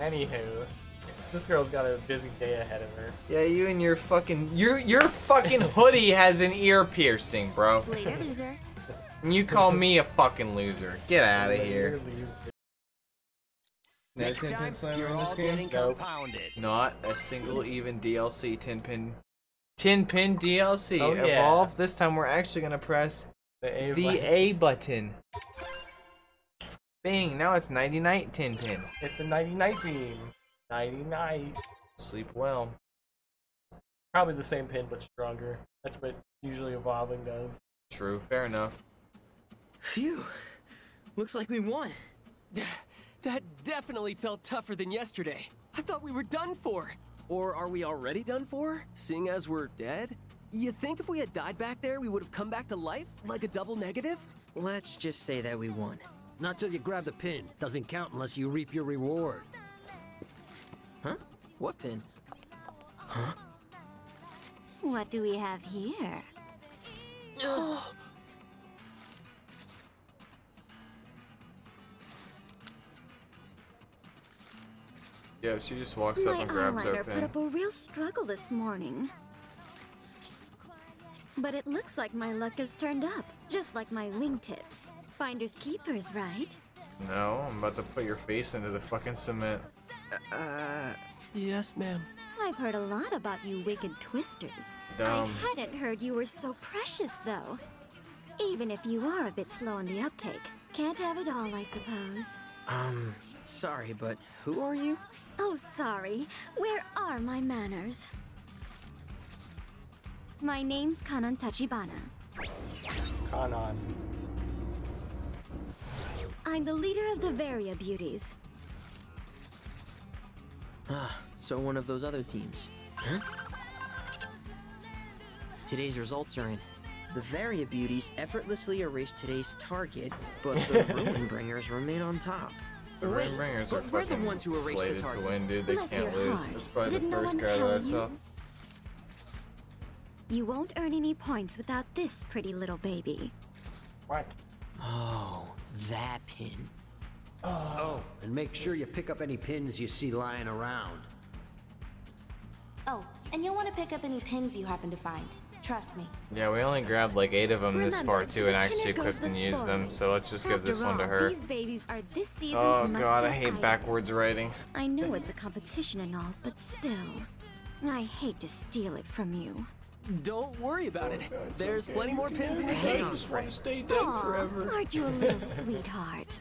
Anywho, this girl's got a busy day ahead of her. Yeah, you and your fucking your fucking hoodie has an ear piercing, bro. Later, loser. And you call me a fucking loser. Get out of here. Next time, you're all getting compounded. Not a single even DLC 10-pin DLC. Oh, yeah. Evolve. This time we're actually gonna press the A button. Bing. Now it's 99 10-pin. It's the 99 team. 99. Sleep well. Probably the same pin, but stronger. That's what usually evolving does. True. Fair enough. Phew. Looks like we won. That definitely felt tougher than yesterday. I thought we were done for. Or are we already done for, seeing as we're dead? You think if we had died back there, we would have come back to life, like a double negative? Let's just say that we won. Not till you grab the pin. Doesn't count unless you reap your reward. Huh? What pin? Huh? What do we have here? Yeah, she just walks up My and grabs our eyeliner put pen. up a real struggle this morning. But it looks like my luck has turned up, just like my wingtips. Finders keepers, right? No, I'm about to put your face into the fucking cement. Yes, ma'am. I've heard a lot about you wicked twisters. Dumb. I hadn't heard you were so precious, though. Even if you are a bit slow in the uptake. Can't have it all, I suppose. Sorry, but who are you? Oh, sorry. Where are my manners? My name's Kanon Tachibana. Kanon. I'm the leader of the Varia Beauties. So one of those other teams. Huh? Today's results are in. The Varia Beauties effortlessly erased today's target, but the Ruin Bringers remain on top. The Ring Ringers are but we're the fucking ones who erased the slated to target. win, dude. They Bless can't your lose. heart. That's probably Did the no first one guy that tell I you? saw. You won't earn any points without this pretty little baby. What? Oh, that pin. Oh, and make sure you pick up any pins you see lying around. Oh, and you'll want to pick up any pins you happen to find. Trust me. Yeah, we only grabbed like 8 of them this Remember, far to too, the and actually pinner goes equipped and the used them. So let's just give this After one to all, her. These babies are this season's Oh must-have god, I hate item. backwards writing. I know it's a competition and all, but still, I hate to steal it from you. Don't worry about it. There's plenty more pins in the Hang game. on, want to stay dead Aw, aren't you a little sweetheart?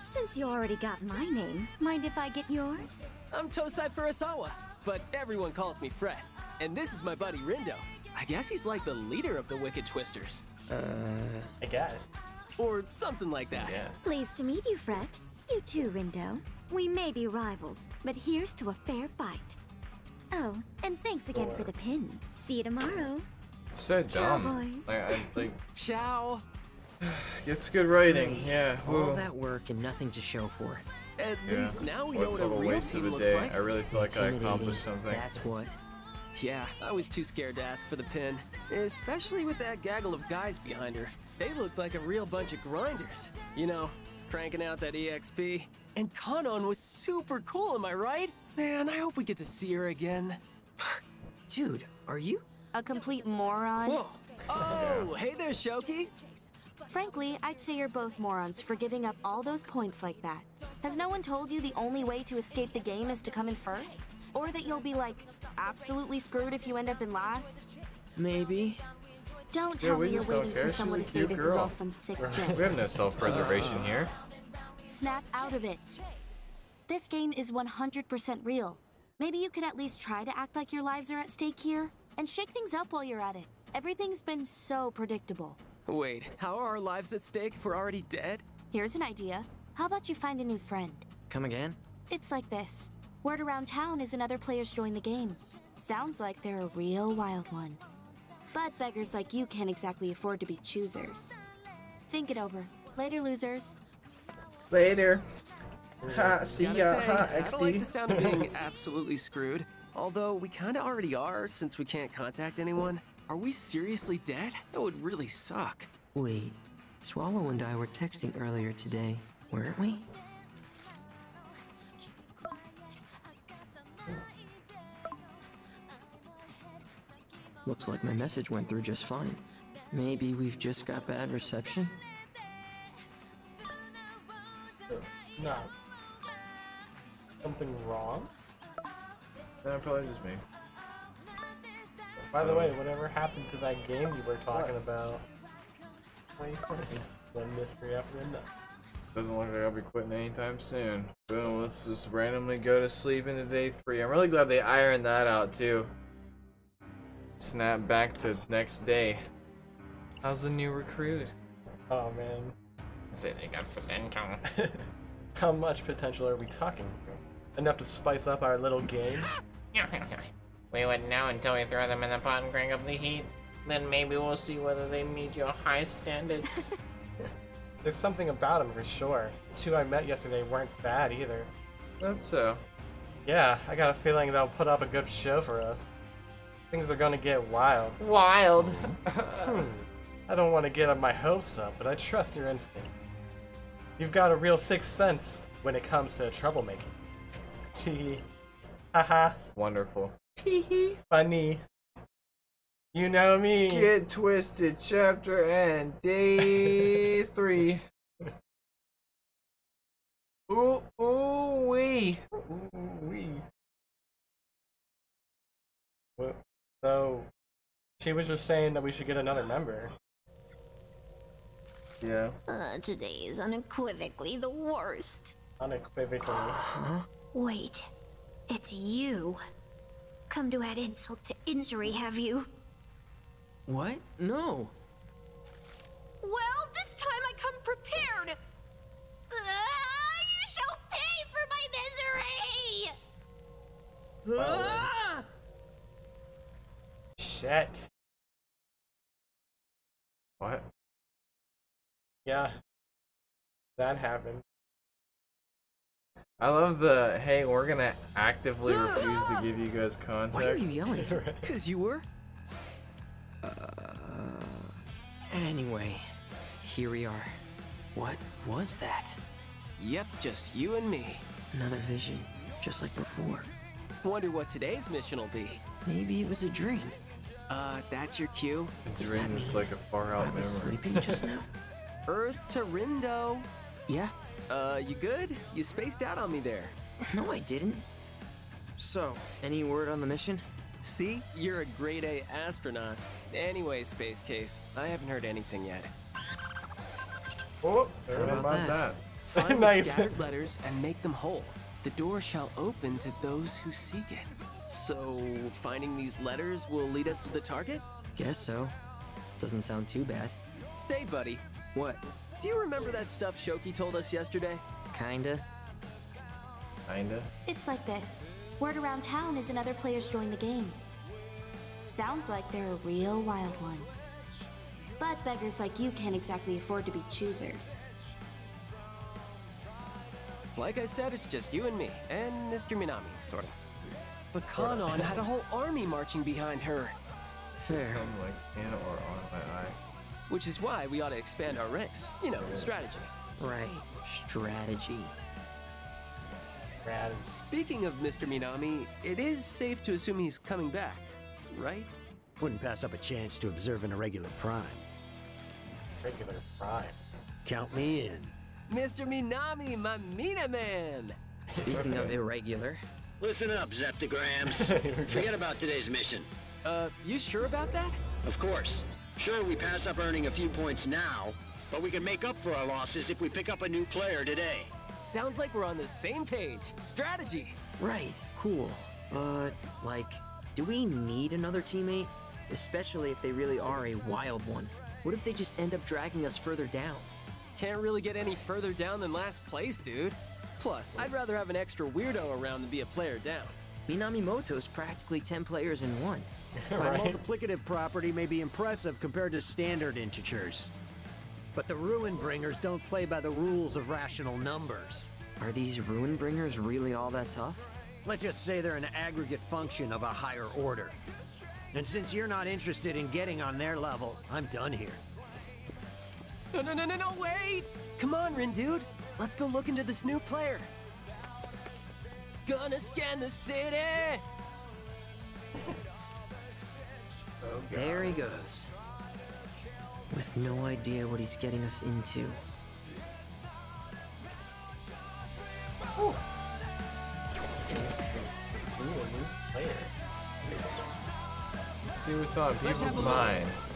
Since you already got my name, mind if I get yours? I'm Tosai Furusawa, but everyone calls me Fred. And this is my buddy Rindo. I guess he's like the leader of the Wicked Twisters. I guess. Or something like that. Yeah. Pleased to meet you, Fred. You too, Rindo. We may be rivals, but here's to a fair fight. Oh, and thanks again for the pin. See you tomorrow. It's so Ciao, dumb. boys. Like, Ciao. it's good writing. Yeah. All Woo. that work and nothing to show for it. At Yeah. least now we What know a what a total real waste of team a looks day. like. I really feel like I Intimidating, accomplished something. That's what. Yeah, I was too scared to ask for the pin. Especially with that gaggle of guys behind her. They looked like a real bunch of grinders. You know, cranking out that EXP. And Kanon was super cool, am I right? Man, I hope we get to see her again. Dude, are you? A complete moron. Whoa. Oh, hey there, Shoki. Frankly, I'd say you're both morons for giving up all those points like that. Has no one told you the only way to escape the game is to come in first? Or that you'll be, like, absolutely screwed if you end up in last? Maybe. Don't Yeah, tell we me you're just don't waiting care. for someone to She's a say cute this is girl. all some sick We joke. have no self-preservation here. Snap out of it. This game is 100% real. Maybe you could at least try to act like your lives are at stake here, and shake things up while you're at it. Everything's been so predictable. Wait, how are our lives at stake if we're already dead? Here's an idea. How about you find a new friend? Come again? It's like this. Word around town is another player's joined the game. Sounds like they're a real wild one. But beggars like you can't exactly afford to be choosers. Think it over. Later, losers. Later. Ha, see Gotta ya. say, Ha, I don't like the XD. sound of being absolutely screwed. Although we kinda already are since we can't contact anyone. Are we seriously dead? That would really suck. Wait, Swallow and I were texting earlier today, weren't we? Looks like my message went through just fine. Maybe we've just got bad reception? No. Something wrong? No, probably just me. By the way, whatever happened to that game you were talking about? One mystery after another. Doesn't look like I'll be quitting anytime soon. Boom, let's just randomly go to sleep into day 3. I'm really glad they ironed that out too. Snap back to next day. How's the new recruit? Oh man. Say they got potential. How much potential are we talking? Enough to spice up our little game? We wouldn't know until we throw them in the pot and crank up the heat. Then maybe we'll see whether they meet your high standards. There's something about them for sure. The 2 I met yesterday weren't bad either. That's so. Yeah, I got a feeling they'll put up a good show for us. Things are gonna get wild. Wild. I don't want to get up my hopes up, but I trust your instinct. You've got a real sixth sense when it comes to troublemaking. Tee. Haha. Wonderful. Funny. You know me. Get Twisted, chapter and day 3. Ooh, ooh, wee. Ooh, wee. Well, so, she was just saying that we should get another member. Yeah. Today is unequivocally the worst. Unequivocally. Wait, it's you. Come to add insult to injury, have you? What? No. Well, this time I come prepared. You shall pay for my misery! Ah! Shit. What? Yeah. That happened. I love the, hey, we're gonna actively refuse to give you guys context. Why are you yelling? Right. Because you were? Anyway, here we are. What was that? Yep, just you and me. Another vision, just like before. Wonder what today's mission will be. Maybe it was a dream. That's your cue? A Does dream that that's mean like a far out I was memory. sleeping just now. Earth to Rindo. Yeah? You good? You spaced out on me there. No, I didn't. So, any word on the mission? See? You're a grade A astronaut. Anyway, Space Case, I haven't heard anything yet. Oh, How there it is. about that? Find Nice. the scattered letters and make them whole. The door shall open to those who seek it. So, finding these letters will lead us to the target? Guess so. Doesn't sound too bad. Say, buddy, What? do you remember that stuff Shoki told us yesterday? Kinda? Kinda. It's like this. Word around town is another player's joined the game. Sounds like they're a real wild one. But beggars like you can't exactly afford to be choosers. Like I said, it's just you and me, and Mr. Minami, sorta. But Kanon had a whole army marching behind her. Fair. Sound like in or on my eye. Which is why we ought to expand our ranks. You know, strategy. Right. Strategy. Rad. Speaking of Mr. Minami, it is safe to assume he's coming back, right? Wouldn't pass up a chance to observe an irregular prime. Regular prime. Count me in. Mr. Minami, my Mina man! Speaking of irregular, Listen up, Zeptograms. Forget about today's mission. You sure about that? Of course. Sure, we pass up earning a few points now, but we can make up for our losses if we pick up a new player today. Sounds like we're on the same page. Strategy. right, cool. But, like, do we need another teammate? Especially if they really are a wild one. What if they just end up dragging us further down? Can't really get any further down than last place, dude. Plus, I'd rather have an extra weirdo around than be a player down. Minamimoto's practically 10 players in one. My Right? multiplicative property may be impressive compared to standard integers. But the Ruin Bringers don't play by the rules of rational numbers. Are these Ruin Bringers really all that tough? Let's just say they're an aggregate function of a higher order. And since you're not interested in getting on their level, I'm done here. No, wait! Come on, Rin dude. Let's go look into this new player. Gonna scan the city! There he goes. With no idea what he's getting us into. Ooh, a new player. Let's see what's on people's minds.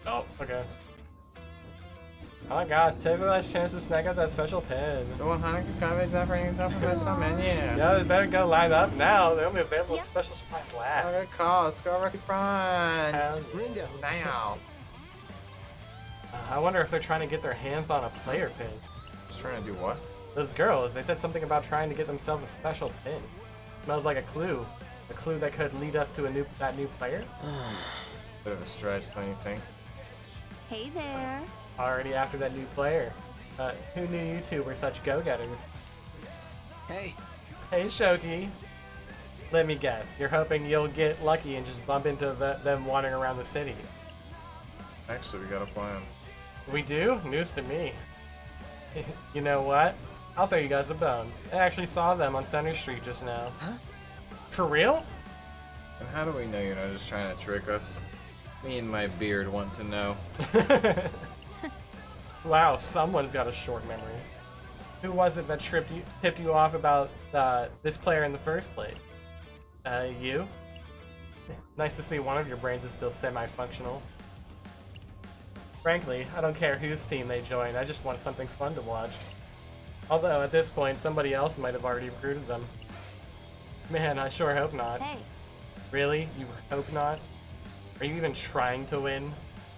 Oh, okay. Oh my god, take the last chance to snag out that special pin. The 100 comments offering top of the menu. Yeah, they better go line up now. They're only available special supplies last. Good call, score record front. Rindo. Now. I wonder if they're trying to get their hands on a player pin. Just trying to do what? Those girls, they said something about trying to get themselves a special pin. Smells like a clue. A clue that could lead us to that new player. Bit of a stretch, don't you think? Hey there. Already after that new player. Who knew you two were such go-getters? Hey, Hey, Shoki. Let me guess. You're hoping you'll get lucky and just bump into them wandering around the city. Actually, we got a plan. We do? News to me. You know what? I'll throw you guys a bone. I actually saw them on Center Street just now. Huh? For real? And how do we know you're not just trying to trick us? Me and my beard want to know. Wow, someone's got a short memory. Who was it that tipped you off about this player in the first place? You? Nice to see one of your brains is still semi-functional. Frankly, I don't care whose team they join, I just want something fun to watch. Although, at this point, somebody else might have already recruited them. Man, I sure hope not. Hey. Really? You hope not? Are you even trying to win?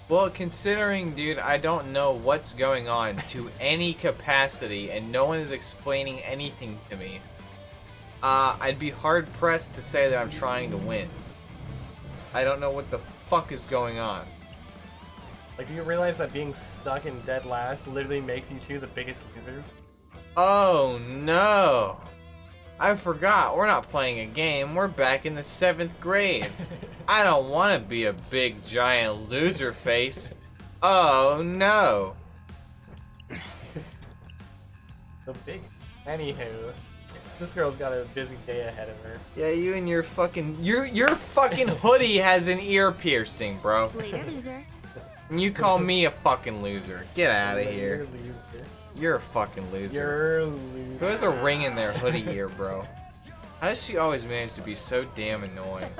Well, considering, dude, I don't know what's going on to any capacity and no one is explaining anything to me, I'd be hard-pressed to say that I'm trying to win. I don't know what the fuck is going on. Like, do you realize that being stuck in dead last literally makes you two the biggest losers? Oh no! I forgot, we're not playing a game, we're back in the 7th grade. I don't want to be a big giant loser face. Oh no! So big. Anywho, this girl's got a busy day ahead of her. Yeah, you and your fucking your fucking hoodie has an ear piercing, bro. Later, loser. And you call me a fucking loser. Get out of You're here. a loser. You're a fucking loser. You're a loser. Who has a ring in their hoodie ear, bro? How does she always manage to be so damn annoying?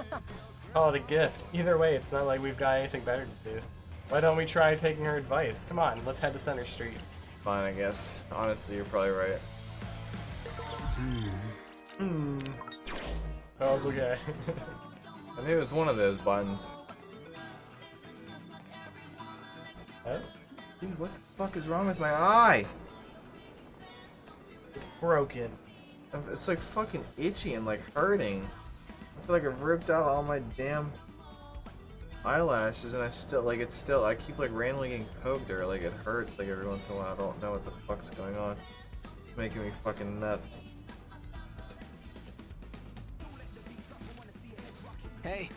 Call it a gift. Either way, it's not like we've got anything better to do. Why don't we try taking her advice? Come on, let's head to Center Street. Fine, I guess. Honestly, you're probably right. Oh, okay. I knew it was one of those buttons. Huh? Dude, what the fuck is wrong with my eye? It's broken. It's like fucking itchy and like hurting. I feel like I've ripped out all my damn eyelashes and I keep like randomly getting poked or like it hurts like every once in a while. I don't know what the fuck's going on. It's making me fucking nuts. Hey,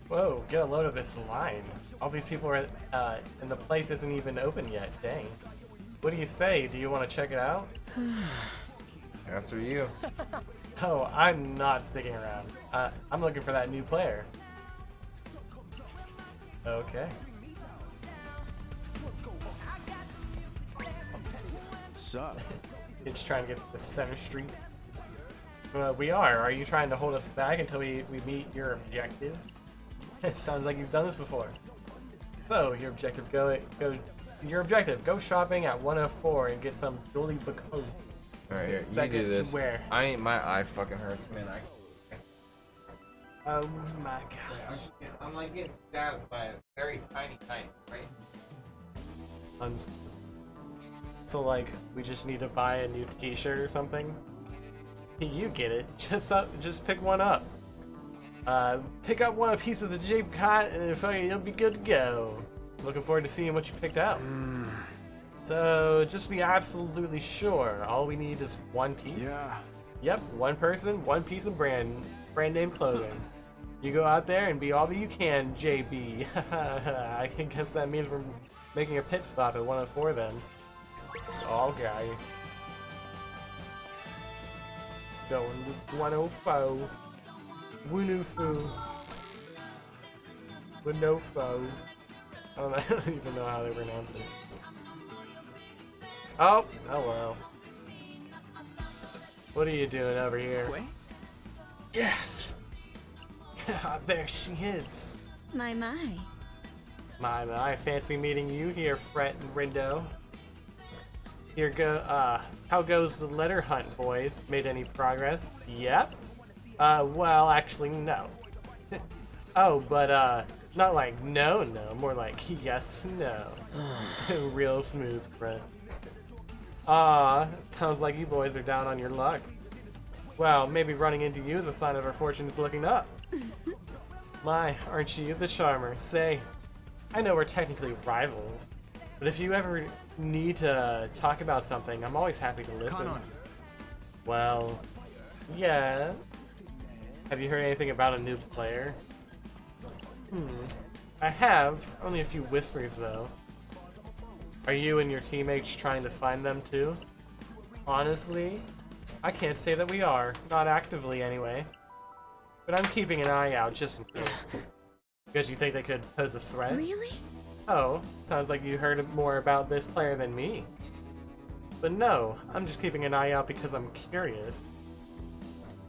Whoa, get a load of this line. All these people are and the place isn't even open yet. Dang. What do you say? Do you want to check it out? After you. Oh, I'm not sticking around. I'm looking for that new player. Okay. Sup? You're just trying to get to the Center Street. We are. Are you trying to hold us back until we meet your objective? It sounds like you've done this before. So, your objective, go shopping at 104 and get some Dolly Bacon. Alright, here, you Back do up to this. where? My eye fucking hurts, man. Oh my gosh. I'm like getting stabbed by a very tiny knife, right? So like, we just need to buy a new t-shirt or something? You get it. Just pick one up. Pick up one piece of the Jape Cot and you'll be good to go. Looking forward to seeing what you picked out. So, just be absolutely sure. All we need is one piece. Yeah. Yep, one person, one piece of brand name clothing. You go out there and be all that you can, JB. I guess that means we're making a pit stop at 104 then. Okay. Going to 104. Wunufu. Winofo. I don't even know how they pronounce it. Oh, hello. What are you doing over here? Wait. Yes! There she is. My. My, fancy meeting you here, Fret and Rindo. Here how goes the letter hunt, boys? Made any progress? Yep. Well, actually, no. Oh, but, not like no, more like yes, no. Real smooth, Fret. Sounds like you boys are down on your luck. Well, maybe running into you is a sign of our fortunes looking up. My, aren't you the charmer? Say, I know we're technically rivals, but if you ever need to talk about something, I'm always happy to listen. Well, yeah. Have you heard anything about a new player? I have, only a few whispers though. Are you and your teammates trying to find them too? Honestly, I can't say that we are. Not actively anyway. But I'm keeping an eye out just in case. Because you think they could pose a threat? Really? Oh, sounds like you heard more about this player than me. But no, I'm just keeping an eye out because I'm curious.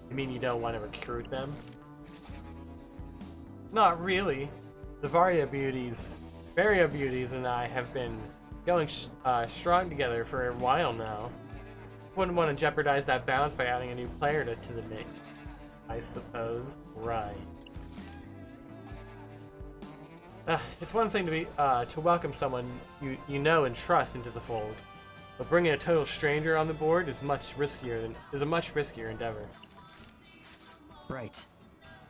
You mean you don't want to recruit them? Not really. The Varia Beauties and I have been going strong together for a while now. Wouldn't want to jeopardize that balance by adding a new player to the mix, I suppose. Right. It's one thing to be to welcome someone you know and trust into the fold, but bringing a total stranger on the board is a much riskier endeavor. Right.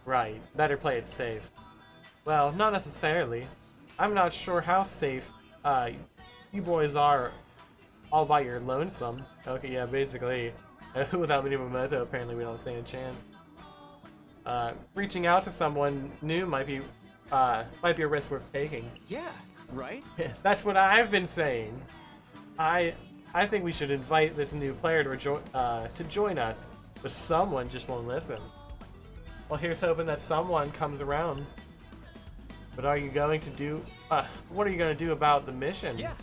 Right. Better play it safe. Well, not necessarily. I'm not sure how safe you boys are all by your lonesome. Okay, yeah, basically. Without Minimoto, apparently we don't stand a chance. Reaching out to someone new might be a risk worth taking. Yeah, right? That's what I've been saying. I think we should invite this new player to join us, but someone just won't listen. Well, here's hoping that someone comes around. But are you going to do, what are you going to do about the mission? Yeah.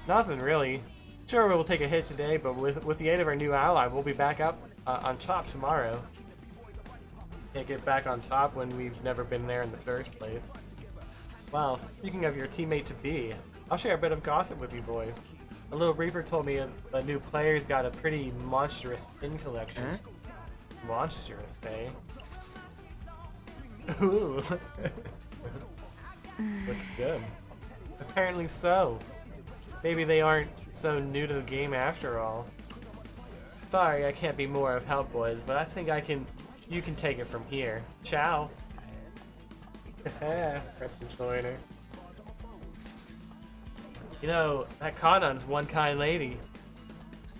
Nothing really. Sure, we'll take a hit today, but with the aid of our new ally, we'll be back up on top tomorrow. Can't get back on top when we've never been there in the first place. Well, speaking of your teammate-to-be, I'll share a bit of gossip with you boys. A little Reaper told me a new player's got a pretty monstrous pin collection. Huh? Monstrous, eh? Ooh. Looks good. Apparently so. Maybe they aren't so new to the game after all. Sorry, I can't be more of help, boys, but I think you can take it from here. Ciao. Preston Joyner. You know, that Kanon's one kind lady.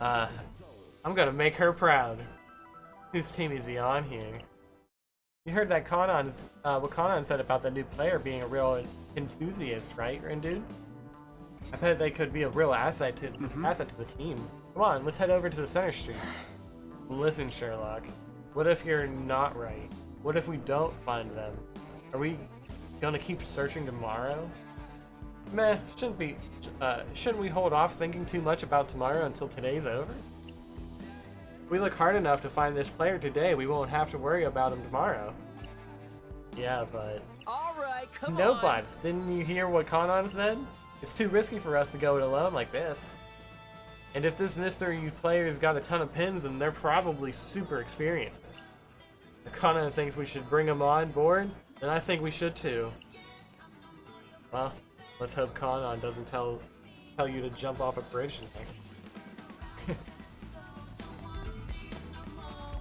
I'm gonna make her proud. Whose team is he on here? You heard that what Kanon said about the new player being a real enthusiast, right, Rindude? I bet they could be a real asset to the team. Come on, let's head over to the center street. Listen, Sherlock. What if you're not right? What if we don't find them? Are we gonna keep searching tomorrow? Meh, shouldn't we hold off thinking too much about tomorrow until today's over? If we look hard enough to find this player today, we won't have to worry about him tomorrow. Yeah, but... Alright, come no on! buts. Didn't you hear what Kanon said? It's too risky for us to go it alone like this. And if this mystery player's got a ton of pins, then they're probably super experienced. If Kanon thinks we should bring him on board, then I think we should too. Well, let's hope Kanon doesn't tell you to jump off a bridge and things.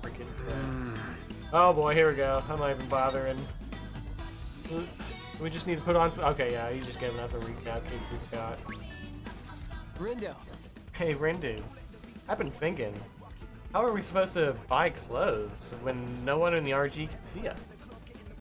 Freaking oh boy, here we go. I'm not even bothering. We just need to put on some... Okay, yeah, he's just giving us a recap in case we forgot. Rindo. Hey, Rindu. I've been thinking, how are we supposed to buy clothes when no one in the RG can see us?